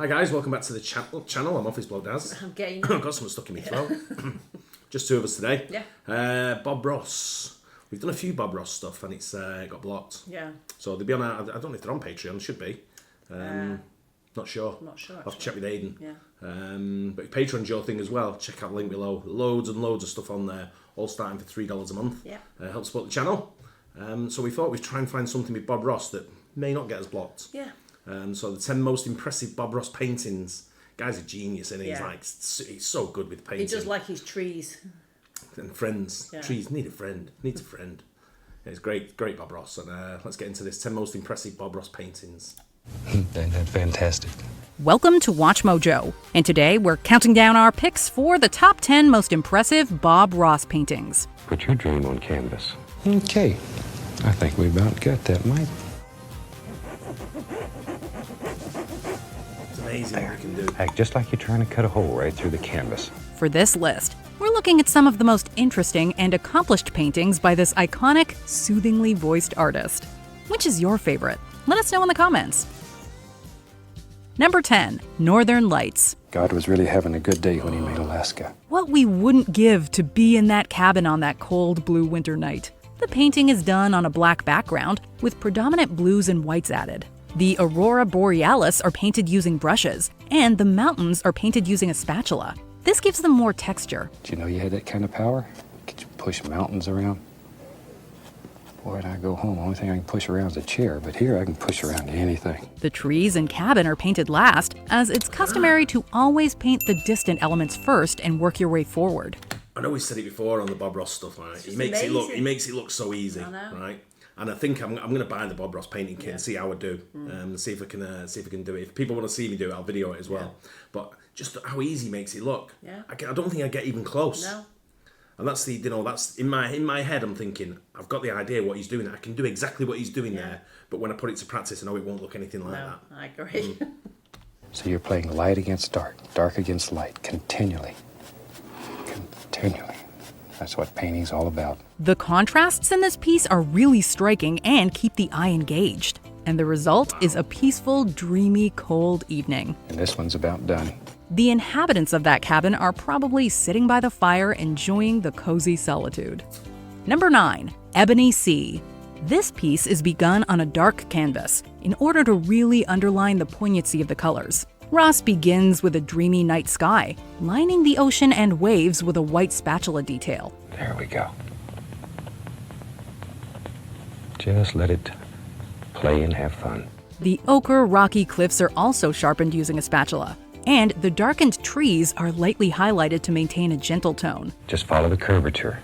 Hi guys, welcome back to the channel. I'm Office Bloke Daz. I'm Gaynor. I've got something stuck in my throat. Just two of us today. Yeah. Bob Ross. We've done a few Bob Ross stuff and it's got blocked. Yeah. So they'll be on our, I don't know if they're on Patreon, should be. Not sure. Not sure. I'll have to check with Aiden. Yeah. But if Patreon's your thing as well, check out the link below. Loads and loads of stuff on there, all starting for $3 a month. Yeah. Help support the channel. So we thought we'd try and find something with Bob Ross that may not get us blocked. Yeah. So the 10 most impressive Bob Ross paintings. Guy's a genius, and Yeah. he's so good with painting. He does like his trees. And friends. Yeah. Trees need a friend. Needs a friend. Yeah, it's great Bob Ross. And let's get into this 10 most impressive Bob Ross paintings. Ain't that fantastic? Welcome to Watch Mojo, and today we're counting down our picks for the top 10 most impressive Bob Ross paintings. Put your dream on canvas. Okay. I think we about got that, Mike. It's amazing what you can do. Act just like you're trying to cut a hole right through the canvas. For this list, we're looking at some of the most interesting and accomplished paintings by this iconic, soothingly voiced artist. Which is your favorite? Let us know in the comments. Number 10, Northern Lights. God was really having a good day when he made Alaska. What we wouldn't give to be in that cabin on that cold blue winter night. The painting is done on a black background with predominant blues and whites added. The Aurora Borealis are painted using brushes, and the mountains are painted using a spatula. This gives them more texture. Did you know you had that kind of power? Could you push mountains around? Boy, when I go home, the only thing I can push around is a chair, but here I can push around anything. The trees and cabin are painted last, as it's customary to always paint the distant elements first and work your way forward. I know we said it before on the Bob Ross stuff, right? He makes it look so easy, right? And I think I'm going to buy the Bob Ross painting kit and see how I do, see if I can do it. If people want to see me do it, I'll video it as well. Yeah. But just how easy he makes it look. Yeah. I don't think I get even close. No. And that's that's in my head. I'm thinking I've got the idea what he's doing. I can do exactly what he's doing there. But when I put it to practice, I know it won't look anything like that. I agree. So you're playing light against dark, dark against light, continually. Continually. That's what painting's all about. The contrasts in this piece are really striking and keep the eye engaged. And the result is a peaceful, dreamy, cold evening. And this one's about done. The inhabitants of that cabin are probably sitting by the fire enjoying the cozy solitude. Number 9, Ebony Sea. This piece is begun on a dark canvas in order to really underline the poignancy of the colors. Ross begins with a dreamy night sky, lining the ocean and waves with a white spatula detail. There we go. Just let it play and have fun. The ochre rocky cliffs are also sharpened using a spatula, and the darkened trees are lightly highlighted to maintain a gentle tone. Just follow the curvature.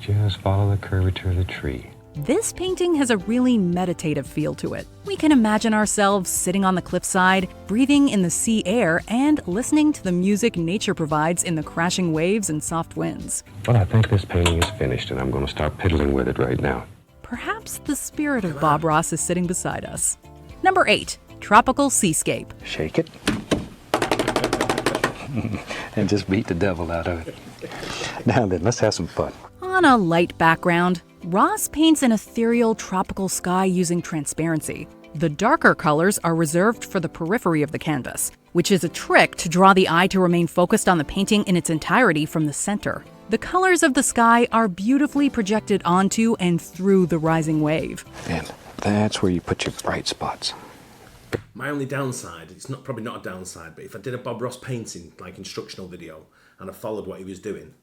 Just follow the curvature of the tree. This painting has a really meditative feel to it. We can imagine ourselves sitting on the cliffside, breathing in the sea air, and listening to the music nature provides in the crashing waves and soft winds. Well, I think this painting is finished, and I'm going to start piddling with it right now. Perhaps the spirit of Bob Ross is sitting beside us. Number 8, Tropical Seascape. Shake it. And just beat the devil out of it. Now then, let's have some fun. On a light background, Ross paints an ethereal tropical sky using transparency. The darker colors are reserved for the periphery of the canvas, which is a trick to draw the eye to remain focused on the painting in its entirety from the center. The colors of the sky are beautifully projected onto and through the rising wave. And that's where you put your bright spots. My only downside, it's probably not a downside, but if I did a Bob Ross painting, like instructional video, and I followed what he was doing,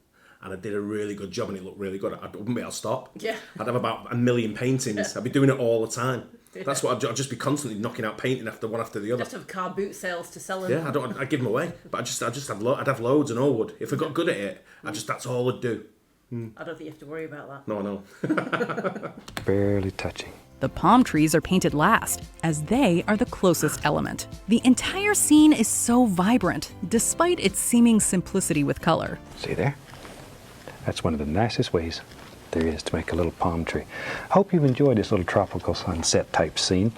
and I did a really good job and it looked really good, I wouldn't be able to stop. Yeah. I'd have about 1 million paintings. I'd be doing it all the time. Yeah. That's what I'd just be constantly knocking out painting one after the other. Just have car boot sales to sell them. Yeah, I'd give them away, but I'd have loads and all would. If I got good at it, that's all I'd do. I don't think you have to worry about that. No, I know. Barely touching. The palm trees are painted last, as they are the closest element. The entire scene is so vibrant, despite its seeming simplicity with color. See there? That's one of the nicest ways there is to make a little palm tree. I hope you've enjoyed this little tropical sunset type scene,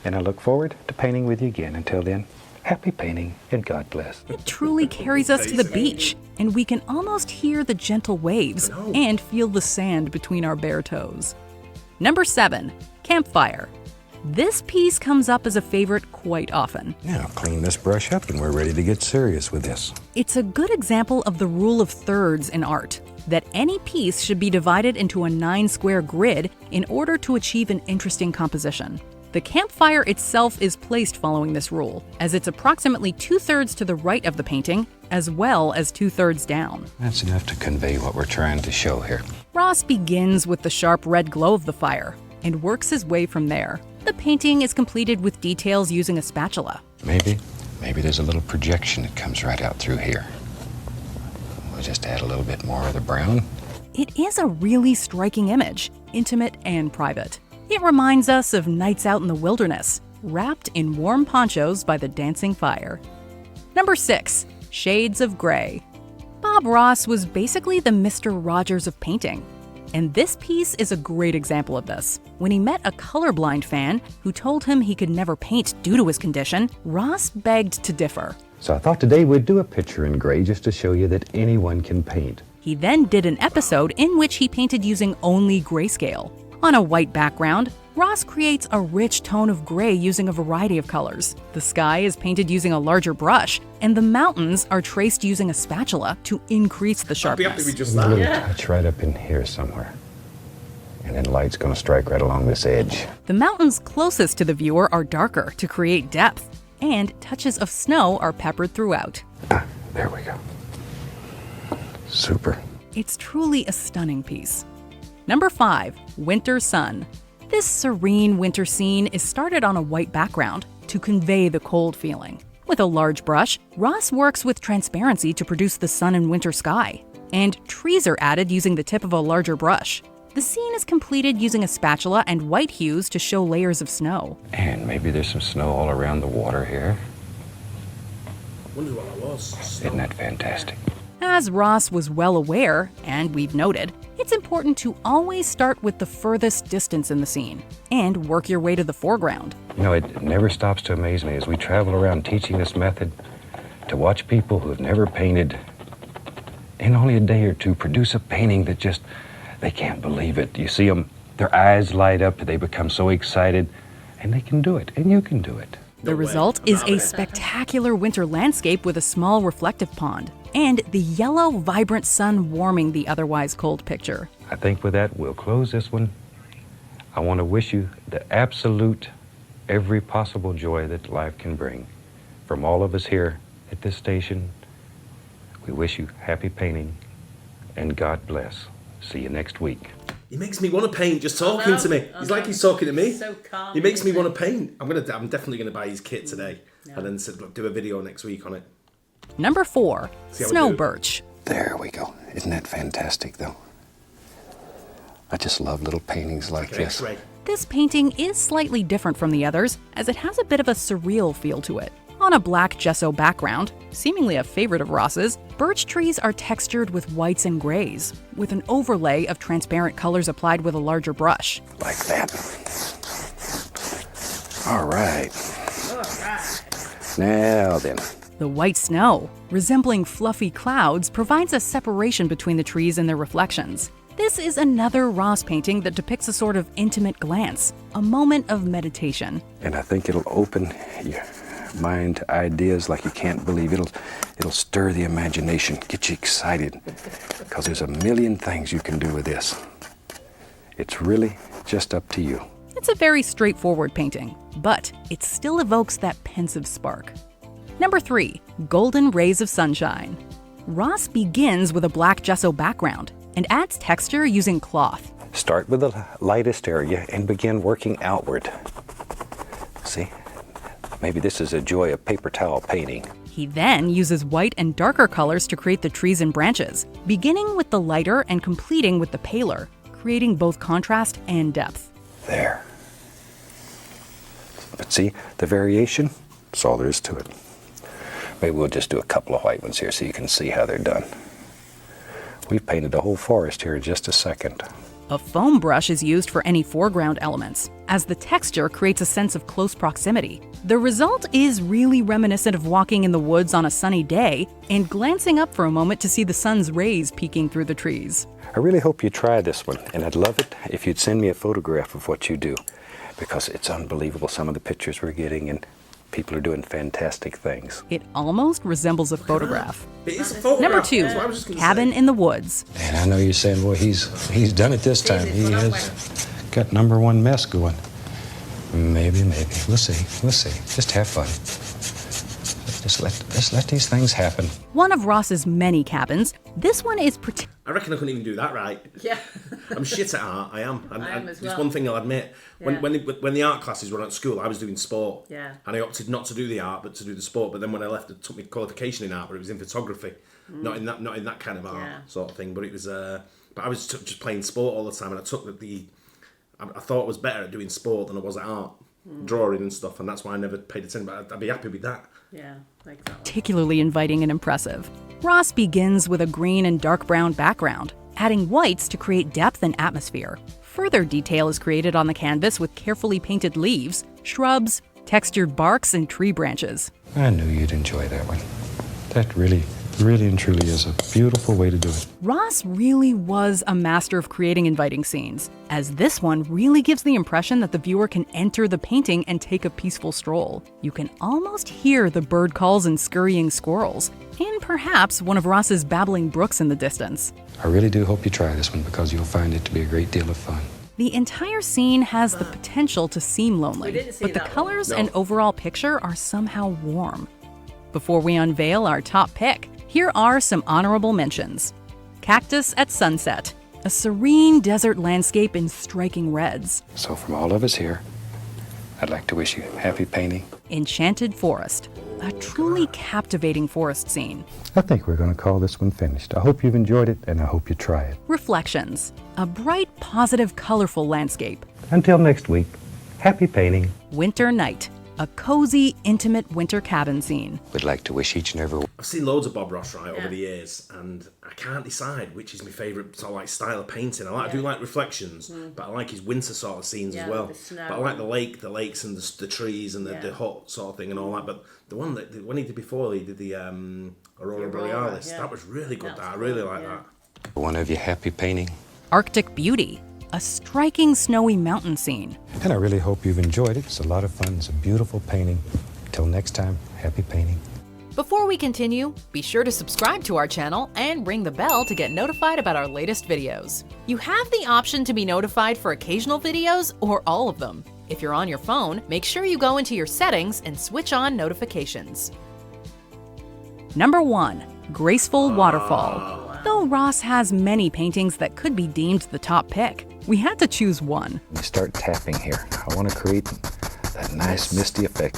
and I look forward to painting with you again. Until then, happy painting and God bless. It truly carries us to the beach, and we can almost hear the gentle waves and feel the sand between our bare toes. Number 7, Campfire. This piece comes up as a favorite quite often. Now clean this brush up and we're ready to get serious with this. It's a good example of the rule of thirds in art, that any piece should be divided into a 9-square grid in order to achieve an interesting composition. The campfire itself is placed following this rule, as it's approximately 2/3 to the right of the painting, as well as 2/3 down. That's enough to convey what we're trying to show here. Ross begins with the sharp red glow of the fire and works his way from there. The painting is completed with details using a spatula. Maybe there's a little projection that comes right out through here. We'll just add a little bit more of the brown. It is a really striking image, intimate and private. It reminds us of nights out in the wilderness, wrapped in warm ponchos by the dancing fire. Number 6, Shades of Grey. Bob Ross was basically the Mr. Rogers of painting. And this piece is a great example of this. When he met a colorblind fan who told him he could never paint due to his condition, Ross begged to differ. So I thought today we'd do a picture in gray just to show you that anyone can paint. He then did an episode in which he painted using only grayscale. On a white background, Ross creates a rich tone of gray using a variety of colors. The sky is painted using a larger brush, and the mountains are traced using a spatula to increase the sharpness. I'd be happy with just A little that. touch right up in here somewhere. And then light's gonna strike right along this edge. The mountains closest to the viewer are darker to create depth, and touches of snow are peppered throughout. There we go. Super. It's truly a stunning piece. Number 5, Winter Sun. This serene winter scene is started on a white background to convey the cold feeling. With a large brush, Ross works with transparency to produce the sun and winter sky, and trees are added using the tip of a larger brush. The scene is completed using a spatula and white hues to show layers of snow. And maybe there's some snow all around the water here. Wondered what that was. Isn't that fantastic? As Ross was well aware, and we've noted, it's important to always start with the furthest distance in the scene and work your way to the foreground. You know, it never stops to amaze me as we travel around teaching this method to watch people who have never painted in only a day or two produce a painting that just, they can't believe it. You see them, their eyes light up, they become so excited, and they can do it, and you can do it. The result is a spectacular winter landscape with a small reflective pond, and the yellow, vibrant sun warming the otherwise cold picture. I think with that, we'll close this one. I want to wish you the absolute, every possible joy that life can bring. From all of us here at this station, we wish you happy painting, and God bless. See you next week. He makes me want to paint just talking to me. He's like he's talking to me. So calm. He makes me want to paint. I'm definitely gonna buy his kit today, and then do a video next week on it. Number 4, See how we Snow do. Birch. There we go. Isn't that fantastic, though? I just love little paintings like this. X-ray. This painting is slightly different from the others, as it has a bit of a surreal feel to it. On a black gesso background, seemingly a favorite of Ross's, birch trees are textured with whites and grays, with an overlay of transparent colors applied with a larger brush. Like that. All right. Now then. The white snow, resembling fluffy clouds, provides a separation between the trees and their reflections. This is another Ross painting that depicts a sort of intimate glance, a moment of meditation. And I think it'll open your mind to ideas like you can't believe. It'll stir the imagination, get you excited, because there's a million things you can do with this. It's really just up to you. It's a very straightforward painting, but it still evokes that pensive spark. Number 3, Golden Rays of Sunshine. Ross begins with a black gesso background and adds texture using cloth. Start with the lightest area and begin working outward. See? Maybe this is a joy of paper towel painting. He then uses white and darker colors to create the trees and branches, beginning with the lighter and completing with the paler, creating both contrast and depth. There. But see, the variation, that's all there is to it. Maybe we'll just do a couple of white ones here so you can see how they're done. We've painted a whole forest here in just a second. A foam brush is used for any foreground elements, as the texture creates a sense of close proximity. The result is really reminiscent of walking in the woods on a sunny day and glancing up for a moment to see the sun's rays peeking through the trees. I really hope you try this one, and I'd love it if you'd send me a photograph of what you do. because it's unbelievable some of the pictures we're getting, and people are doing fantastic things. It almost resembles a photograph. It is a photograph. Number 2, That's what I was just gonna Cabin say. in the Woods. And I know you're saying, well, he's done it this time. He has got #1 mess going. Maybe. We'll see. Just have fun. Just let these things happen. One of Ross's many cabins, this one is I reckon I couldn't even do that right. Yeah. I'm shit at art. I am. I am as It's well. one thing I'll admit. Yeah. When the art classes were at school, I was doing sport. Yeah. And I opted not to do the art, but to do the sport. But then when I left, it took me qualification in art, but it was in photography, not in that kind of art Yeah. sort of thing. But it was. But I was just playing sport all the time, and I took I thought I was better at doing sport than I was at art, drawing and stuff, and that's why I never paid attention. But I'd be happy with that. Yeah, exactly. particularly inviting and impressive. Ross begins with a green and dark brown background, adding whites to create depth and atmosphere. Further detail is created on the canvas with carefully painted leaves, shrubs, textured barks, and tree branches. I knew you'd enjoy that one. That really and truly is a beautiful way to do it. Ross really was a master of creating inviting scenes, as this one really gives the impression that the viewer can enter the painting and take a peaceful stroll. You can almost hear the bird calls and scurrying squirrels, and perhaps one of Ross's babbling brooks in the distance. I really do hope you try this one, because you'll find it to be a great deal of fun. The entire scene has the potential to seem lonely, We didn't see but the that one. colors No. and overall picture are somehow warm. Before we unveil our top pick, here are some honorable mentions. Cactus at Sunset, a serene desert landscape in striking reds. So from all of us here, I'd like to wish you happy painting. Enchanted Forest, a truly captivating forest scene. I think we're going to call this one finished. I hope you've enjoyed it, and I hope you try it. Reflections, a bright, positive, colorful landscape. Until next week, happy painting. Winter Night, a cozy, intimate winter cabin scene. We'd like to wish each and every I've seen loads of Bob Ross over Yeah. the years, and I can't decide which is my favourite sort of like style of painting. I do like reflections, but I like his winter sort of scenes Yeah, as well. with the snow. But I like the lakes and the trees and the Yeah. hut sort of thing and all that. But the one when he did before, he did the Aurora Borealis. yeah. That was really good. That's I really cool, like yeah. that. one of you happy painting. Arctic Beauty, a striking snowy mountain scene. And I really hope you've enjoyed it. It's a lot of fun. It's a beautiful painting. Till next time, happy painting. Before we continue, be sure to subscribe to our channel and ring the bell to get notified about our latest videos. You have the option to be notified for occasional videos or all of them. If you're on your phone, make sure you go into your settings and switch on notifications. Number 1, Graceful Waterfall. Though Ross has many paintings that could be deemed the top pick, we had to choose one. You start tapping here. I want to create that nice misty effect.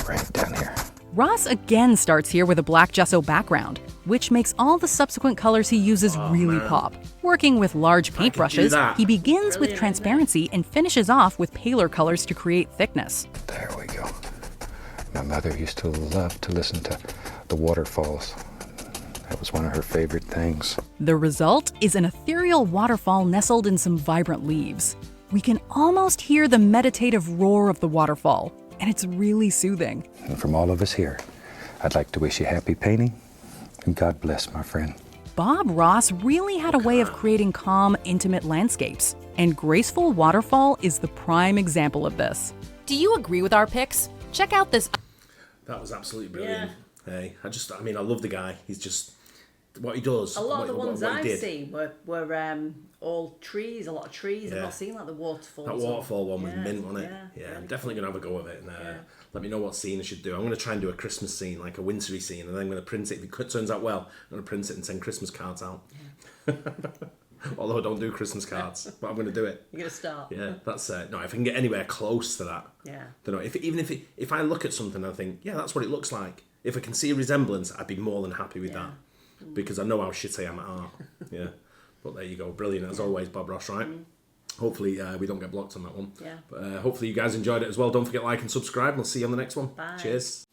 Right down here. Ross again starts here with a black gesso background, which makes all the subsequent colors he uses really pop. Working with large paintbrushes, that. he begins with Brilliant, transparency and finishes off with paler colors to create thickness. There we go. My mother used to love to listen to the waterfalls. That was one of her favorite things. The result is an ethereal waterfall nestled in some vibrant leaves. We can almost hear the meditative roar of the waterfall, and it's really soothing. And from all of us here, I'd like to wish you happy painting, and God bless, my friend. Bob Ross really had a way of creating calm, intimate landscapes, and Graceful Waterfall is the prime example of this. Do you agree with our picks? Check out this. That was absolutely brilliant. Hey, I love the guy. He's just what he does. A lot of the ones what he I've did. seen were all trees, a lot of trees. I've not seen like the waterfalls. That waterfall one was Yeah, mint, wasn't it? yeah. I'm definitely going to have a go of it. And let me know what scene I should do. I'm going to try and do a Christmas scene, like a wintry scene, and then I'm going to print it. If it turns out well, I'm going to print it and send Christmas cards out. Although I don't do Christmas cards, but I'm going to do it. You're gonna start. Yeah, that's no. If I can get anywhere close to that, Yeah. don't know. If I look at something, and I think, yeah, that's what it looks like. If I can see a resemblance, I'd be more than happy with that, because I know how shit I am at art. Yeah, but there you go, brilliant as always, Bob Ross. Right. Hopefully we don't get blocked on that one. Yeah. But hopefully you guys enjoyed it as well. Don't forget to like and subscribe. We'll see you on the next one. Bye. Cheers.